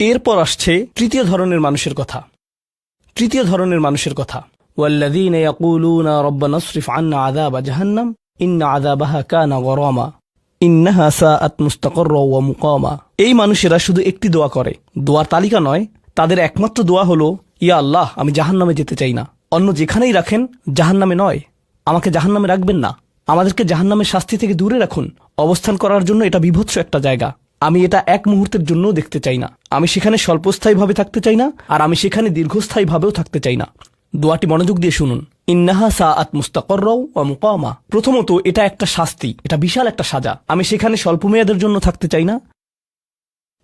এরপর আসছে তৃতীয় ধরনের মানুষের কথা। ওয়াল্লাযীনা ইয়াকুলুনা রাব্বানা ইসরিফ আন্না আযাবা জাহান্নাম ইন্না আযাবাহা কানা গরামা ইন্নাহা সাআত মুস্তাকাররা ওয়া মুকামা। এই মানুষেরা শুধু একটি দোয়া করে, দোয়ার তালিকা নয়, তাদের একমাত্র দোয়া হলো, ইয়া আল্লাহ, আমি জাহান্নামে যেতে চাই না। অন্য যেখানেই রাখেন, জাহান্নামে নয়। আমাকে জাহান্নামে রাখবেন না, আমাদেরকে জাহান্নামের শাস্তি থেকে দূরে রাখুন। অবস্থান করার জন্য এটা বিভৎস একটা জায়গা। আমি এটা এক মুহূর্তের জন্যও দেখতে চাই না। আমি সেখানে স্বল্পস্থায়ীভাবে থাকতে চাই না, আর আমি সেখানে দীর্ঘস্থায়ীভাবেও থাকতে চাই না। দোয়াটি মনোযোগ দিয়ে শুনুন। ইন্নাহা সাআত মুস্তাকাররা ওয়া মুকামা। প্রথমত, এটা একটা শাস্তি, এটা বিশাল একটা সাজা। আমি সেখানে স্বল্প মেয়াদের জন্য থাকতে চাই না,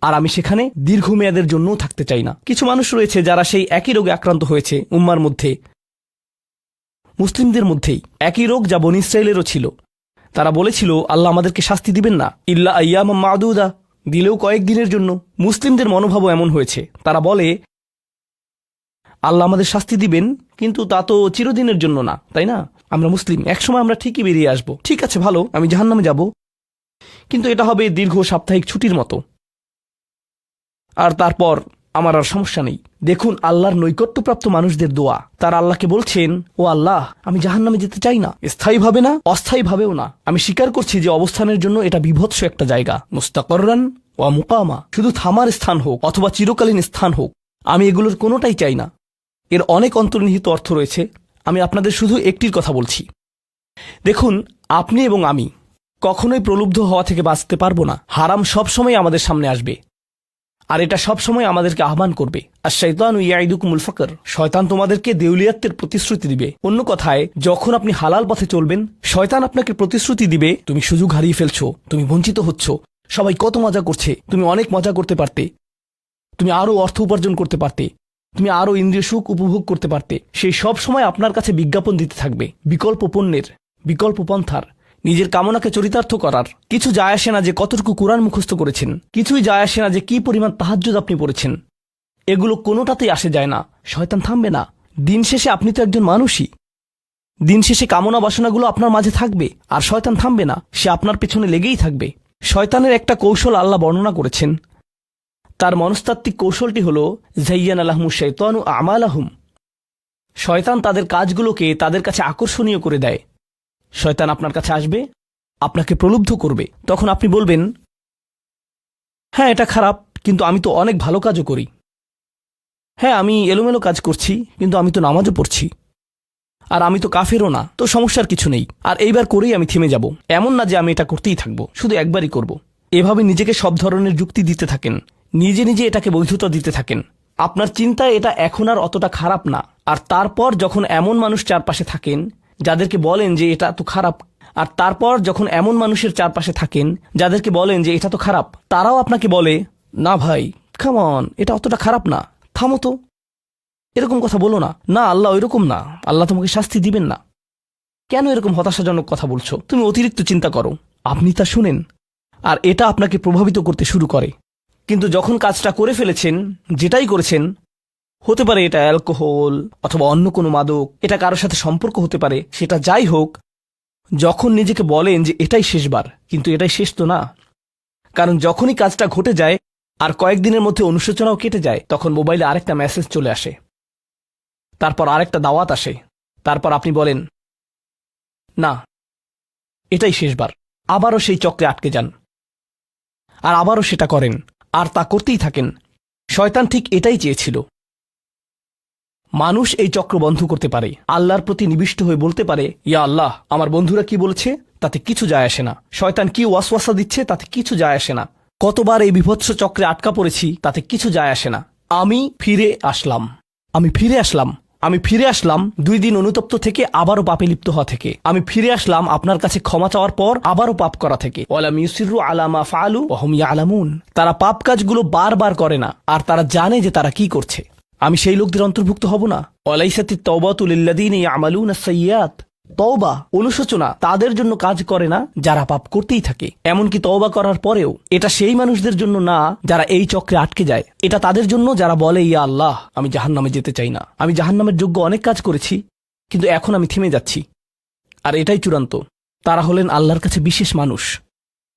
আর আমি সেখানে দীর্ঘমেয়াদের জন্যও থাকতে চাই না। কিছু মানুষ রয়েছে যারা সেই একই রোগে আক্রান্ত হয়েছে, উম্মার মধ্যে, মুসলিমদের মধ্যেই একই রোগ যা বনী ইসরাঈলেরও ছিল। তারা বলেছিল, আল্লাহ আমাদেরকে শাস্তি দিবেন না, ইল্লা আইয়ামাম মাদুদা, দিলেও কয়েকদিনের জন্য। মুসলিমদের মনোভাবও এমন হয়েছে। তারা বলে, আল্লাহ আমাদের শাস্তি দিবেন, কিন্তু তা তো চিরদিনের জন্য না, তাই না? আমরা মুসলিম, একসময় আমরা ঠিকই বেরিয়ে আসব। ঠিক আছে, ভালো, আমি জাহান্নামে যাব, কিন্তু এটা হবে দীর্ঘ সাপ্তাহিক ছুটির মতো, আর তারপর আমার আর সমস্যা নেই। দেখুন আল্লাহর নৈকট্যপ্রাপ্ত মানুষদের দোয়া। তারা আল্লাহকে বলছেন, ও আল্লাহ, আমি জাহান্নামে যেতে চাই না, স্থায়ীভাবে না, অস্থায়ীভাবেও না। আমি স্বীকার করছি যে অবস্থানের জন্য এটা বিভৎস একটা জায়গা। মুস্তাকাররান ওয়া মুকামা, শুধু থামার স্থান হোক অথবা চিরকালীন স্থান হোক, আমি এগুলোর কোনোটাই চাই না। এর অনেক অন্তর্নিহিত অর্থ রয়েছে, আমি আপনাদের শুধু একটির কথা বলছি। দেখুন, আপনি এবং আমি কখনোই প্রলুব্ধ হওয়া থেকে বাঁচতে পারবো না। হারাম সবসময় আমাদের সামনে আসবে, আর এটা সবসময় আমাদেরকে আহ্বান করবে। আর শাইতানু ইয়াইদুকুমুল ফাকর, শয়তান তোমাদেরকে দেউলিয়াত্বের প্রতিশ্রুতি দিবে। অন্য কথায়, যখন আপনি হালাল পথে চলবেন, শয়তান আপনাকে প্রতিশ্রুতি দিবে, তুমি সুযোগ হারিয়ে ফেলছো, তুমি বঞ্চিত হচ্ছ, সবাই কত মজা করছে, তুমি অনেক মজা করতে পারতে, তুমি আরও অর্থ উপার্জন করতে পারতে, তুমি আরও ইন্দ্রিয় সুখ উপভোগ করতে পারতে। সেই সব সময় আপনার কাছে বিজ্ঞাপন দিতে থাকবে, বিকল্প পণ্যের, বিকল্প পন্থার, নিজের কামনাকে চরিতার্থ করার। কিছু যায় আসে না যে কতটুকু কোরআন মুখস্থ করেছেন, কিছুই যায় আসে না যে কি পরিমাণ তাহাজ্জুদ আপনি পড়েছেন। এগুলো কোনোটাতেই আসে যায় না। শয়তান থামবে না। দিন শেষে আপনি তো একজন মানুষই। দিন শেষে কামনা বাসনাগুলো আপনার মাঝে থাকবে, আর শয়তান থামবে না, সে আপনার পেছনে লেগেই থাকবে। শয়তানের একটা কৌশল আল্লাহ বর্ণনা করেছেন। তার মনস্তাত্ত্বিক কৌশলটি হল, যায়্যানা লাহুমুশ শাইতানু আমালাহুম। শয়তান তাদের কাজগুলোকে তাদের কাছে আকর্ষণীয় করে দেয়। শয়তান আপনার কাছে আসবে, আপনাকে প্রলুব্ধ করবে। তখন আপনি বলবেন, হ্যাঁ এটা খারাপ, কিন্তু আমি তো অনেক ভালো কাজও করি। হ্যাঁ, আমি এলোমেলো কাজ করছি, কিন্তু আমি তো নামাজও পড়ছি, আর আমি তো কাফেরও না, তো সমস্যার কিছু নেই। আর এইবার করেই আমি থেমে যাব। এমন না যে আমি এটা করতেই থাকবো, শুধু একবারই করব। এভাবে নিজেকে সব ধরনের যুক্তি দিতে থাকেন, নিজে নিজে এটাকে বৈধতা দিতে থাকেন। আপনার চিন্তায় এটা এখন আর অতটা খারাপ না। আর তারপর যখন এমন মানুষ চারপাশে থাকেন যাদেরকে বলেন যে এটা তো খারাপ, আর তারপর যখন এমন মানুষের চারপাশে থাকেন যাদেরকে বলেন যে এটা তো খারাপ, তারাও আপনাকে বলে, না ভাই, কাম অন, এটা অতটা খারাপ না, থামো তো, এরকম কথা বলো না, না আল্লাহ ওইরকম না, আল্লাহ তোমাকে শাস্তি দিবেন না, কেন এরকম হতাশাজনক কথা বলছো, তুমি অতিরিক্ত চিন্তা করো। আপনি তা শুনেন, আর এটা আপনাকে প্রভাবিত করতে শুরু করে। কিন্তু যখন কাজটা করে ফেলেছেন, যেটাই করেছেন, হতে পারে এটা অ্যালকোহল অথবা অন্য কোনো মাদক, এটা কারোর সাথে সম্পর্ক হতে পারে, সেটা যাই হোক, যখন নিজেকে বলেন যে এটাই শেষবার, কিন্তু এটাই শেষ তো না। কারণ যখনই কাজটা ঘটে যায় আর কয়েকদিনের মধ্যে অনুশোচনাও কেটে যায়, তখন মোবাইলে আরেকটা মেসেজ চলে আসে, তারপর আরেকটা দাওয়াত আসে, তারপর আপনি বলেন, না এটাই শেষবার। আবারও সেই চক্রে আটকে যান, আর আবারও সেটা করেন, আর তা করতেই থাকেন। শয়তান ঠিক এটাই চেয়েছিল। মানুষ এই চক্র বন্ধ করতে পারে, আল্লাহর প্রতি নিবিষ্ট হয়ে বলতে পারে, ইয়া আল্লাহ, আমার বন্ধুরা কি বলেছে তাতে কিছু যায় আসে না, শয়তান কি ওয়াসওয়াসা দিচ্ছে তাতে কিছু যায় আসে না, কতবার এই বিভৎস চক্রে আটকা পড়েছি তাতে কিছু যায় আসে না। আমি ফিরে আসলাম 2 দিন অনুতপ্ত থেকে, আবারও পাপে লিপ্ত হওয়া থেকে। আমি ফিরে আসলাম আপনার কাছে ক্ষমা চাওয়ার পর আবারও পাপ করা থেকে। ওয়ালাম ইউসিরু আলা মা ফাআলু ওয়া হুম ইয়ালামুন। তারা পাপ কাজগুলো বারবার করে না, আর তারা জানে যে তারা কি করছে। আমি সেই লোকদের অন্তর্ভুক্ত হব না। ওয়ালাইসাতিত তাওবাতু লিল্লাযীনা ইয়ামালুনাস সাইয়্যাত। তওবা, অনুশোচনা তাদের জন্য কাজ করে না যারা পাপ করতেই থাকে। এমনকি তওবা করার পরেও এটা সেই মানুষদের জন্য না যারা এই চক্রে আটকে যায়। এটা তাদের জন্য যারা বলে, ইয়া আল্লাহ, আমি জাহান্নামে যেতে চাই না, আমি জাহান্নামের যোগ্য অনেক কাজ করেছি, কিন্তু এখন আমি থেমে যাচ্ছি। আর এটাই চূড়ান্ত। তারা হলেন আল্লাহর কাছে বিশেষ মানুষ।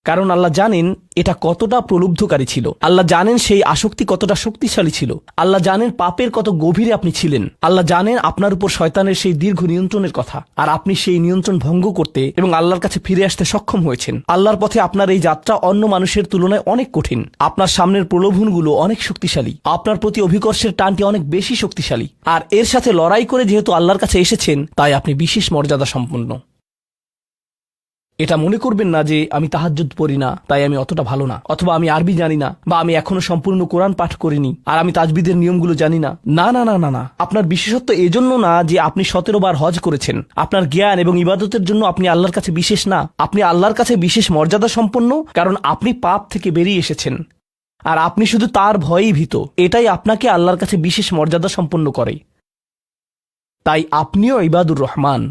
কারণ আল্লাহ জানেন এটা কতটা প্রলুব্ধকারী ছিল, আল্লাহ জানেন সেই আসক্তি কতটা শক্তিশালী ছিল, আল্লাহ জানেন পাপের কত গভীরে আপনি ছিলেন, আল্লাহ জানেন আপনার উপর শয়তানের সেই দীর্ঘ নিয়ন্ত্রণের কথা, আর আপনি সেই নিয়ন্ত্রণ ভঙ্গ করতে এবং আল্লাহর কাছে ফিরে আসতে সক্ষম হয়েছেন। আল্লাহর পথে আপনার এই যাত্রা অন্য মানুষের তুলনায় অনেক কঠিন। আপনার সামনের প্রলোভনগুলো অনেক শক্তিশালী, আপনার প্রতি অভিকর্ষের টানটি অনেক বেশি শক্তিশালী, আর এর সাথে লড়াই করে যেহেতু আল্লাহর কাছে এসেছেন, তাই আপনি বিশেষ মর্যাদা সম্পন্ন। এটা মনে করবেন না যে আমি তাহাজ্জুদ পড়ি না তাই আমি অতটা ভালো না, অথবা আমি আরবি জানি না, বা আমি এখনো সম্পূর্ণ কোরআন পাঠ করিনি আর আমি তাজবিদের নিয়মগুলো জানি না। না না না না না, আপনার বিশেষত্ব এজন্য না যে আপনি 17 বার হজ করেছেন। আপনার জ্ঞান এবং ইবাদতের জন্য আপনি আল্লাহর কাছে বিশেষ না, আপনি আল্লাহর কাছে বিশেষ মর্যাদা সম্পন্ন, কারণ আপনি পাপ থেকে বেরিয়ে এসেছেন আর আপনি শুধু তার ভয়েই ভীত। এটাই আপনাকে আল্লাহর কাছে বিশেষ মর্যাদা সম্পন্ন করে। তাই আপনিও ইবাদুর রহমান।